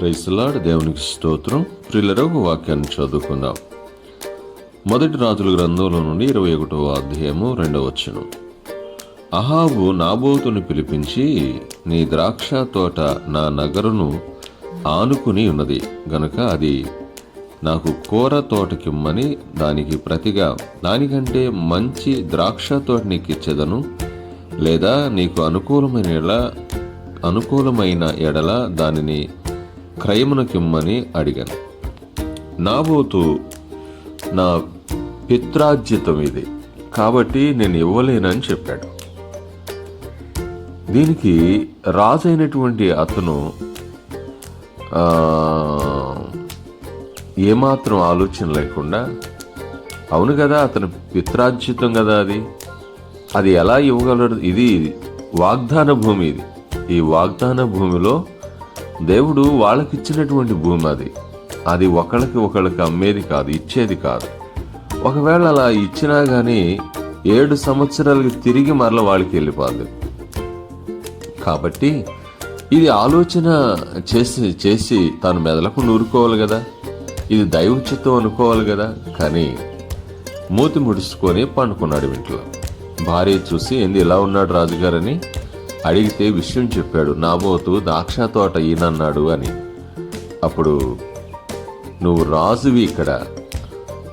Praise the lord. దేవునికి స్తోత్రం. ప్రియులారా, ఒక వాక్యాన్ని చదువుకుందాం. మొదటి రాజుల గ్రంథంలో నుండి 21వ అధ్యాయము 2వ వచనం. అహాబు నాబోతుని పిలిపించి, నీ ద్రాక్ష తోట నా నగరును ఆనుకుని ఉన్నది గనుక అది నాకు కూర తోటకిమ్మని దానికి ప్రతిగా దానికంటే మంచి ద్రాక్ష తోట నీకు ఇచ్చేదను, లేదా నీకు అనుకూలమైన ఎడల దానిని క్రయమునకిమ్మని అడిగాను. నాబోతు నా పిత్రార్జితం ఇది, కాబట్టి నేను ఇవ్వలేనని చెప్పాడు. దీనికి రాజైనటువంటి అతను ఏమాత్రం ఆలోచన లేకుండా, అవును కదా, అతని పిత్రార్జితం కదా, అది ఎలా ఇవ్వగలడు? ఇది వాగ్దాన భూమి. ఈ వాగ్దాన భూమిలో దేవుడు వాళ్ళకిచ్చినటువంటి భూమి. అది ఒకళ్ళకి అమ్మేది కాదు, ఇచ్చేది కాదు. ఒకవేళ అలా ఇచ్చినా కానీ 7 సంవత్సరాలకి తిరిగి మరల వాళ్ళకి వెళ్ళిపోదు. కాబట్టి ఇది ఆలోచన చేసి తాను మెదలకు నూరుకోవాలి కదా, ఇది దైవచిత్తం అనుకోవాలి కదా. కానీ మూతి ముడుచుకొని పండుకున్నాడు ఇంట్లో. భార్య చూసి, ఏంది ఇలా ఉన్నాడు రాజుగారని అడిగితే విషయం చెప్పాడు. నాబోతు ద్రాక్ష తోట ఈయనన్నాడు అని. అప్పుడు, నువ్వు రాజువి, ఇక్కడ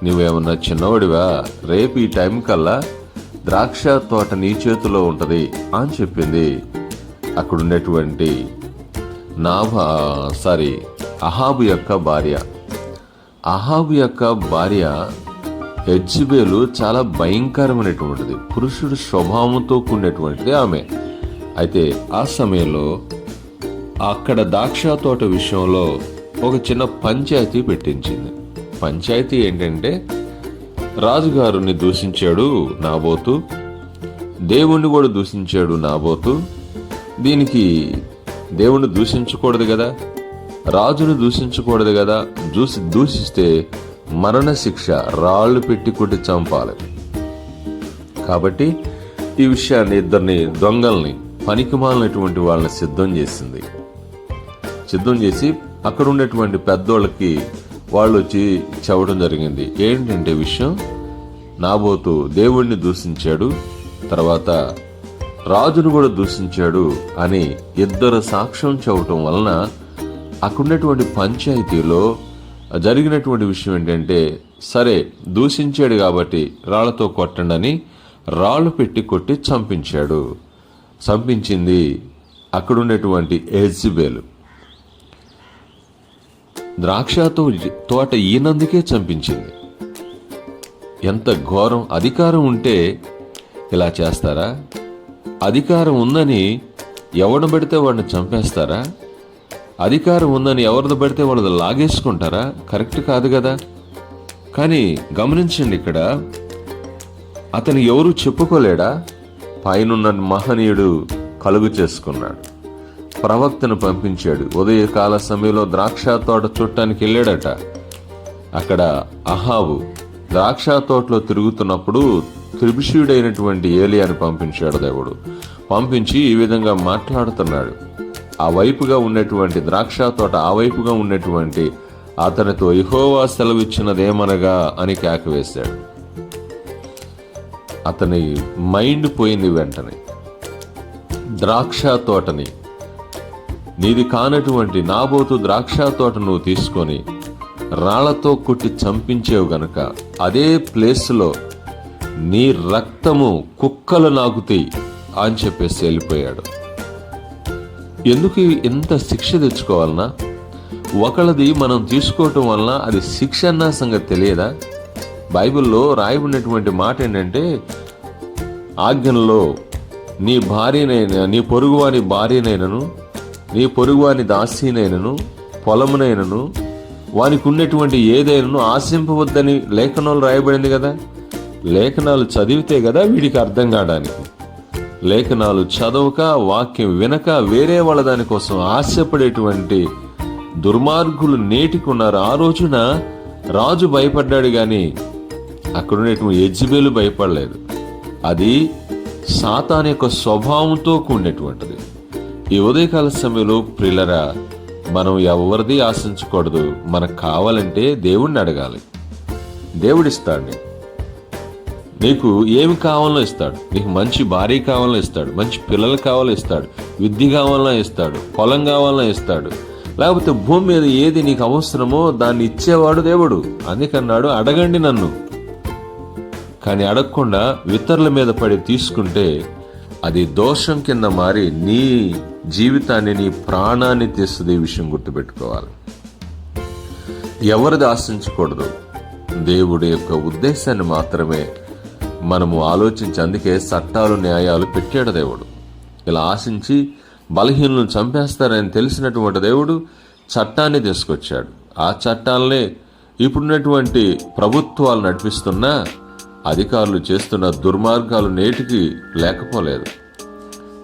నువ్వేమన్నా చిన్నవాడివా? రేపు ఈ టైం కల్లా ద్రాక్ష తోట నీ చేతిలో ఉంటుంది అని చెప్పింది అక్కడున్నటువంటి అహాబు యొక్క భార్య. అహాబు యొక్క భార్య యెజెబెలు చాలా భయంకరమైనటువంటిది, పురుషుడు స్వభావంతో కూడినటువంటిది ఆమె. అయితే ఆ సమయంలో అక్కడ ద్రాక్ష తోట విషయంలో ఒక చిన్న పంచాయతీ పెట్టించింది. పంచాయతీ ఏంటంటే, రాజుగారిని దూషించాడు నాబోతు, దేవుణ్ణి కూడా దూషించాడు నాబోతు. దీనికి దేవుణ్ణి దూషించకూడదు కదా, రాజును దూషించకూడదు కదా, దూషిస్తే మరణ శిక్ష, రాళ్లు పెట్టి కొట్టి చంపాలి. కాబట్టి ఈ విషయాన్ని ఇద్దరిని దొంగల్ని, పనికిమాలినటువంటి వాళ్ళని సిద్ధం చేసి అక్కడ ఉన్నటువంటి పెద్దోళ్ళకి వాళ్ళు వచ్చి చెప్పడం జరిగింది. ఏంటంటే విషయం, నాబోతు దేవుణ్ణి దూషించాడు, తర్వాత రాజును కూడా దూషించాడు అని ఇద్దరు సాక్ష్యం చెప్పటం వలన అక్కడున్నటువంటి పంచాయతీలో జరిగినటువంటి విషయం ఏంటంటే, సరే దూషించాడు కాబట్టి రాళ్లతో కొట్టండి అని రాళ్లు పెట్టి కొట్టి చంపించింది అక్కడున్నటువంటి యెజెబెలు. ద్రాక్ష తోట ఈయనందుకే చంపించింది. ఎంత ఘోరం! అధికారం ఉంటే ఇలా చేస్తారా? అధికారం ఉందని ఎవరిని పెడితే వాడిని చంపేస్తారా? అధికారం ఉందని ఎవరిని పెడితే వాళ్ళది లాగేసుకుంటారా? కరెక్ట్ కాదు కదా. కానీ గమనించండి, ఇక్కడ అతను ఎవరు చెప్పుకోలేడా? పైనున్న మహనీయుడు కలుగు చేసుకున్నాడు, ప్రవక్తను పంపించాడు. ఉదయకాల సమయంలో ద్రాక్ష తోట చూడటానికి వెళ్ళాడట. అక్కడ అహాబు ద్రాక్ష తోటలో తిరుగుతున్నప్పుడు త్రిభిషుడైనటువంటి ఏలియాని పంపించాడు దేవుడు. పంపించి ఈ విధంగా మాట్లాడుతున్నాడు. ఆ వైపుగా ఉన్నటువంటి ద్రాక్ష తోట ఆ వైపుగా ఉన్నటువంటి అతనితో, యెహోవా సెలవిచ్చినదేమనగా అని కేక వేశాడు. అతని మైండ్ పోయింది. వెంటనే ద్రాక్ష తోటని, నీది కానటువంటి నాబోతు ద్రాక్ష తోట నువ్వు తీసుకొని రాళ్లతో కొట్టి చంపించేవు గనక అదే ప్లేస్లో నీ రక్తము కుక్కలు నాకుతాయి అని చెప్పేసి వెళ్ళిపోయాడు. ఎందుకు ఇంత శిక్ష తెచ్చుకోవాలన్నా? ఒకళ్ళది మనం తీసుకోవటం వలన అది శిక్ష అన్న సంగతి తెలియదా? బైబిల్లో రాయబడినటువంటి మాట ఏంటంటే, ఆజ్ఞల్లో నీ భార్యనైనా, నీ పొరుగువాని భార్యనైనను, నీ పొరుగువాని దాసీనైనను, పొలమునైనను, వానికి ఉన్నటువంటి ఏదైనాను ఆశింపవద్దని లేఖనాలు రాయబడింది కదా. లేఖనాలు చదివితే కదా వీడికి అర్థం కావడానికి. లేఖనాలు చదవక, వాక్యం వినక, వేరే వాళ్ళ దానికోసం ఆశపడేటువంటి దుర్మార్గులు నేటికి ఉన్నారు. ఆ రోజున రాజు భయపడ్డాడు కానీ అక్కడున్నటువంటి యెజెబెలు భయపడలేదు. అది సాతాను యొక్క స్వభావంతో కూడినటువంటిది. ఈ ఉదయకాల సమయంలో ప్రియులరా, మనం ఎవరిది ఆశించకూడదు. మనకు కావాలంటే దేవుణ్ణి అడగాలి. దేవుడిస్తాడు. నీకు ఏమి కావాలో ఇస్తాడు. నీకు మంచి భార్య కావాలో ఇస్తాడు, మంచి పిల్లలు కావాలో ఇస్తాడు, విద్య కావాలన్నా ఇస్తాడు, పొలం కావాలన్నా ఇస్తాడు. లేకపోతే భూమి మీద ఏది నీకు అవసరమో దాన్ని ఇచ్చేవాడు దేవుడు. అందుకన్నాడు, అడగండి నన్ను. కానీ అడగకుండా ఇతరుల మీద పడి తీసుకుంటే అది దోషం కింద మారి నీ జీవితాన్ని, నీ ప్రాణాన్ని తీస్తుంది. ఈ విషయం గుర్తుపెట్టుకోవాలి. ఎవరిది ఆశించకూడదు. దేవుడి యొక్క ఉద్దేశాన్ని మాత్రమే మనము ఆలోచించి, అందుకే చట్టాలు న్యాయాలు పెట్టాడు దేవుడు. ఇలా ఆశించి బలహీనలను చంపేస్తారని తెలిసినటువంటి దేవుడు చట్టాన్ని తీసుకొచ్చాడు. ఆ చట్టాలనే ఇప్పుడున్నటువంటి ప్రభుత్వాలు నడిపిస్తున్నా అధికారులు చేస్తున్న దుర్మార్గాలు నేటికి లేకపోలేదు.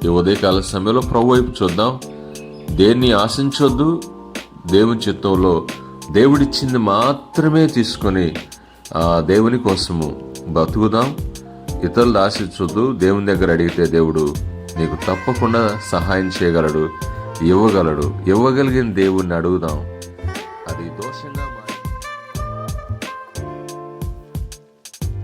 ఈ ఉదయకాల సమయంలో ప్రభు వైపు చూద్దాం. దేన్ని ఆశించొద్దు. దేవుని చిత్తంలో దేవుడిచ్చింది మాత్రమే తీసుకొని దేవుని కోసము బతుకుదాం. ఇతరులు ఆశించొద్దు. దేవుని దగ్గర అడిగితే దేవుడు నీకు తప్పకుండా సహాయం చేయగలడు, ఇవ్వగలడు. ఇవ్వగలిగిన దేవుణ్ణి అడుగుదాం.